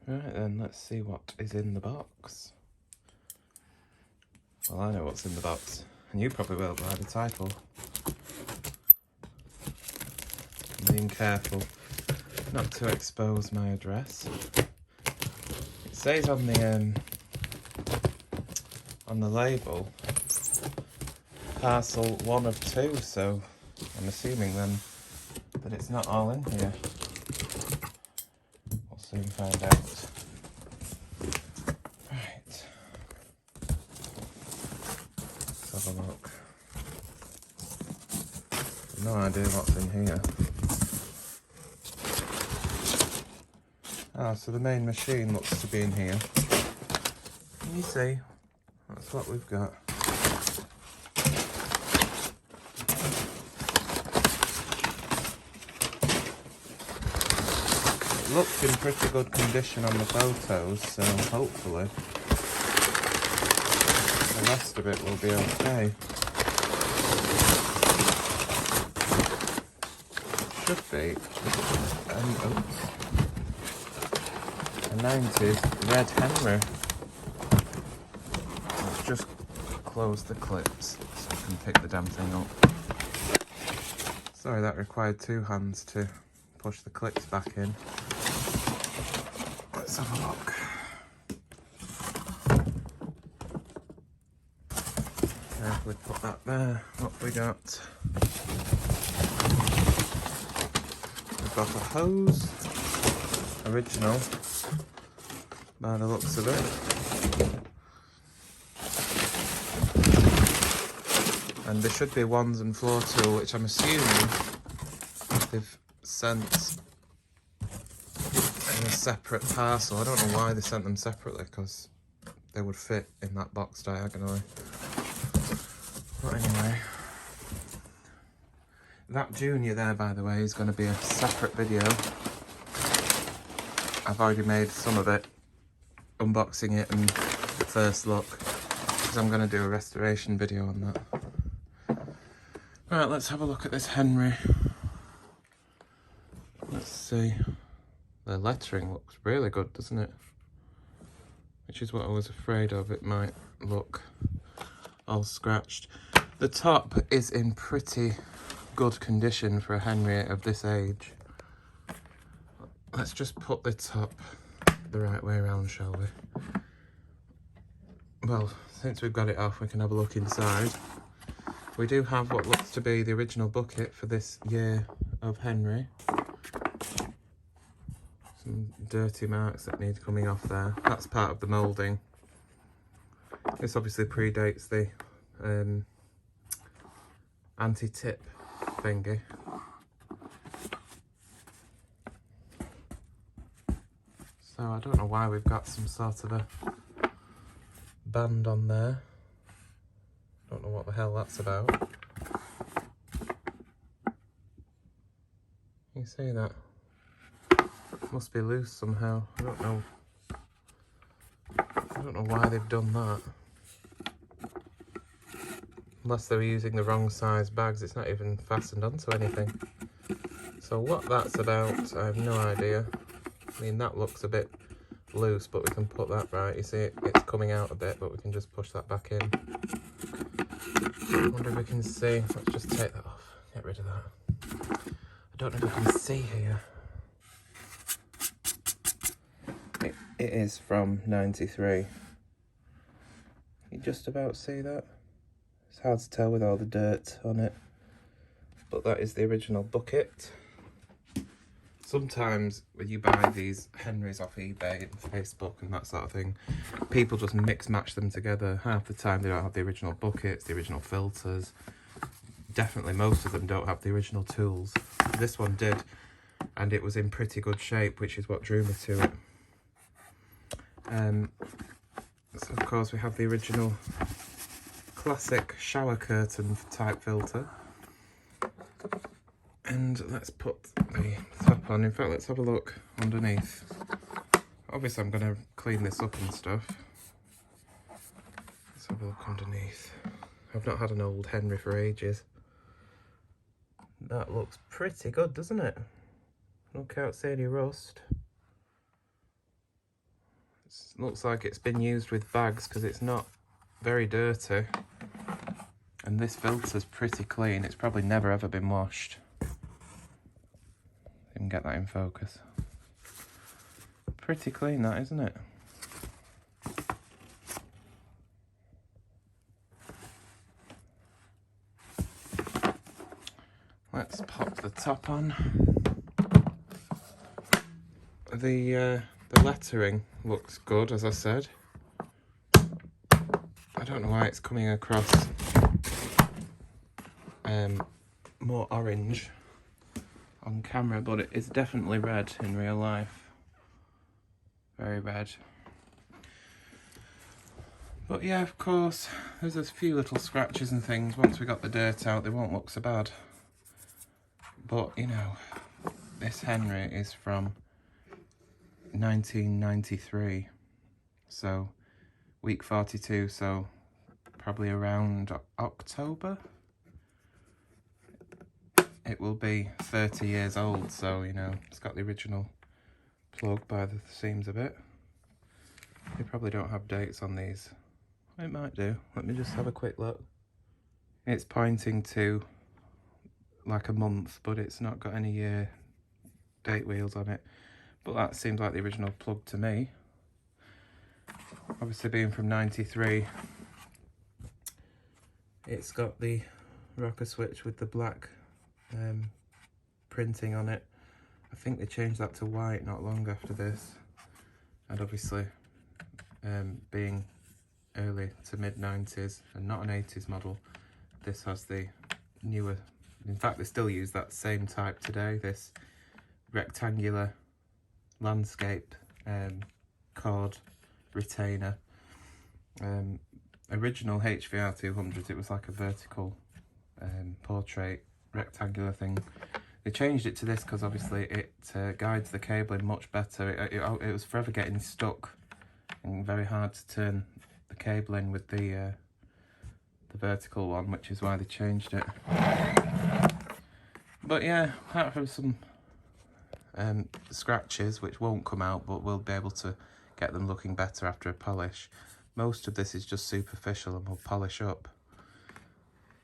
Right then, let's see what is in the box. Well, I know what's in the box, and you probably will by the title. I'm being careful not to expose my address. It says on the label, parcel 1 of 2, so I'm assuming then that it's not all in here. We'll soon find out. Right. Let's have a look. No idea what's in here. Ah, so the main machine looks to be in here. Can you see? That's what we've got. It looks in pretty good condition on the photos, so hopefully the rest of it will be okay. Should be a 90's red Henry. Let's just close the clips so I can pick the damn thing up. Sorry, that required 2 hands to push the clips back in. Let's have a look. Carefully put that there. What have we got? We've got a hose. Original, by the looks of it. And there should be wands and floor tool, which I'm assuming they've sent in a separate parcel. I don't know why they sent them separately, because they would fit in that box diagonally. But anyway, that junior there, by the way, is going to be a separate video. I've already made some of it, unboxing it and the first look, because I'm going to do a restoration video on that. Right, let's have a look at this Henry. Let's see. The lettering looks really good, doesn't it? Which is what I was afraid of, it might look all scratched. The top is in pretty good condition for a Henry of this age. Let's just put the top the right way around, shall we? Well, since we've got it off, we can have a look inside. We do have what looks to be the original bucket for this year of Henry. Some dirty marks that need coming off there. That's part of the moulding. This obviously predates the anti-tip thingy. So I don't know why we've got some sort of a band on there. Don't know what the hell that's about. You see that? Must be loose somehow. I don't know why they've done that. Unless they were using the wrong size bags, it's not even fastened onto anything. So what that's about, I have no idea. I mean, that looks a bit loose, but we can put that right. You see, it's coming out a bit, but we can just push that back in. I wonder if we can see. Let's just take that off. Get rid of that. I don't know if we can see here. It is from 93. You just about see that? It's hard to tell with all the dirt on it. But that is the original bucket. Sometimes when you buy these Henrys off eBay and Facebook and that sort of thing, people just mix match them together. Half the time they don't have the original buckets, the original filters. Definitely most of them don't have the original tools. This one did, and it was in pretty good shape, which is what drew me to it. So of course we have the original classic shower curtain type filter. And let's put the top on. In fact, let's have a look underneath. Obviously I'm going to clean this up and stuff. Let's have a look underneath. I've not had an old Henry for ages. That looks pretty good, doesn't it? I can't see any rust. looks like it's been used with bags because it's not very dirty. And this filter's pretty clean. It's probably never ever been washed. You can get that in focus. Pretty clean that, isn't it? Let's pop the top on. The lettering looks good, as I said. I don't know why it's coming across more orange on camera, but it is definitely red in real life. Very red. But yeah, of course, there's a few little scratches and things. Once we got the dirt out, they won't look so bad. But, you know, this Henry is from 1993, so week 42, so probably around October. It will be 30 years old, so, you know, it's got the original plug by the seams of it. They probably don't have dates on these. It might do. Let me just have a quick look. It's pointing to like a month, but it's not got any date wheels on it. But that seems like the original plug to me. Obviously being from 93, it's got the rocker switch with the black printing on it. I think they changed that to white not long after this. And obviously being early to mid 90s and not an 80s model, this has the newer, in fact they still use that same type today, this rectangular landscape cord retainer. Original HVR 200s, it was like a vertical portrait rectangular thing. They changed it to this because obviously it guides the cabling much better. It was forever getting stuck and very hard to turn the cable in with the vertical one, which is why they changed it. But yeah, apart from some scratches which won't come out, but we'll be able to get them looking better after a polish, most of this is just superficial and will polish up.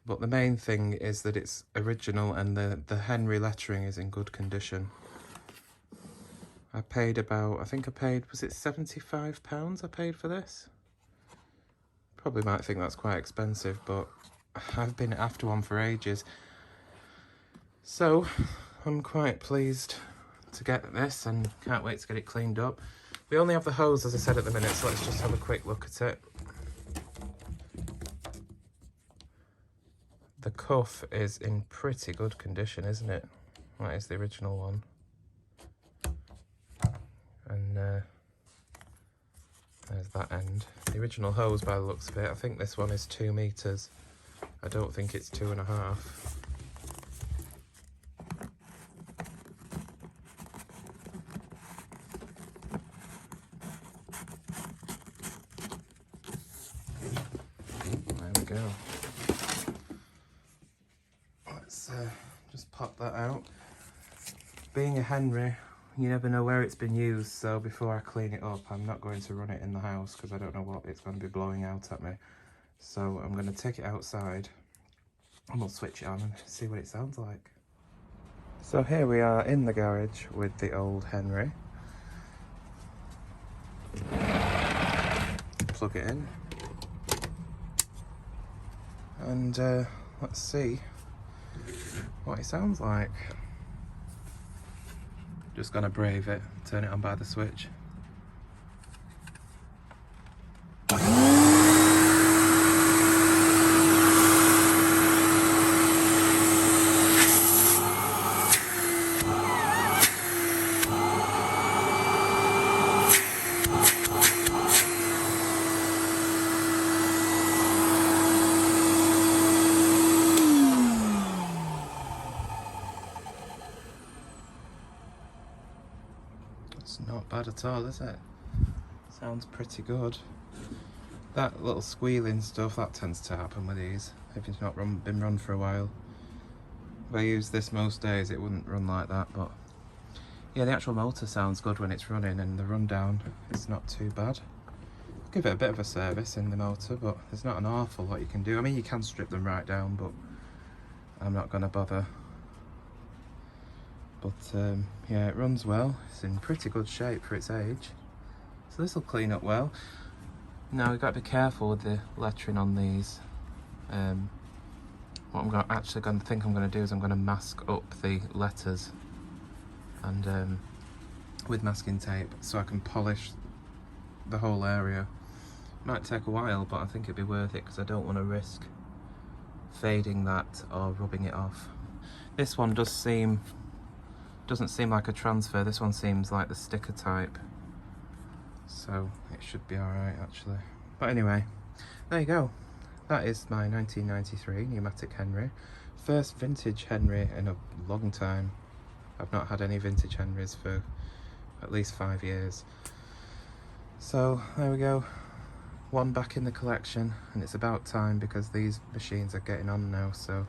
But the main thing is that it's original and the Henry lettering is in good condition. I paid about, I think I paid, was it £75 I paid for this? Probably might think that's quite expensive, but I've been after one for ages. So I'm quite pleased to get this and can't wait to get it cleaned up. We only have the hose, as I said, at the minute, so let's just have a quick look at it. The cuff is in pretty good condition, isn't it? That is the original one. And there's that end. The original hose, by the looks of it, I think this one is 2 meters. I don't think it's 2.5. There we go. Let's just pop that out. Being a Henry, you never know where it's been used, so before I clean it up, I'm not going to run it in the house because I don't know what it's going to be blowing out at me. So I'm going to take it outside and we'll switch it on and see what it sounds like. So here we are in the garage with the old Henry. Plug it in. And let's see what it sounds like. Just gonna brave it, turn it on by the switch. It's not bad at all, is it? Sounds pretty good. That little squealing stuff, that tends to happen with these if it's not been run for a while. If I used this most days it wouldn't run like that, but yeah, the actual motor sounds good when it's running and the rundown is not too bad. give it a bit of a service in the motor, but there's not an awful lot you can do. I mean, you can strip them right down, but I'm not going to bother. But yeah, it runs well. It's in pretty good shape for its age. So this will clean up well. Now we've got to be careful with the lettering on these. What I'm actually going to do is I'm going to mask up the letters and with masking tape, so I can polish the whole area. Might take a while, but I think it'd be worth it because I don't want to risk fading that or rubbing it off. This one doesn't seem like a transfer. This one seems like the sticker type, so it should be alright actually. But anyway, there you go. That is my 1993 Numatic Henry. First vintage Henry in a long time. I've not had any vintage Henrys for at least 5 years. So there we go. One back in the collection, and it's about time because these machines are getting on now. So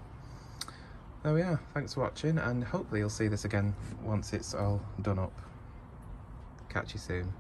there we are. Thanks for watching, and hopefully you'll see this again once it's all done up. Catch you soon.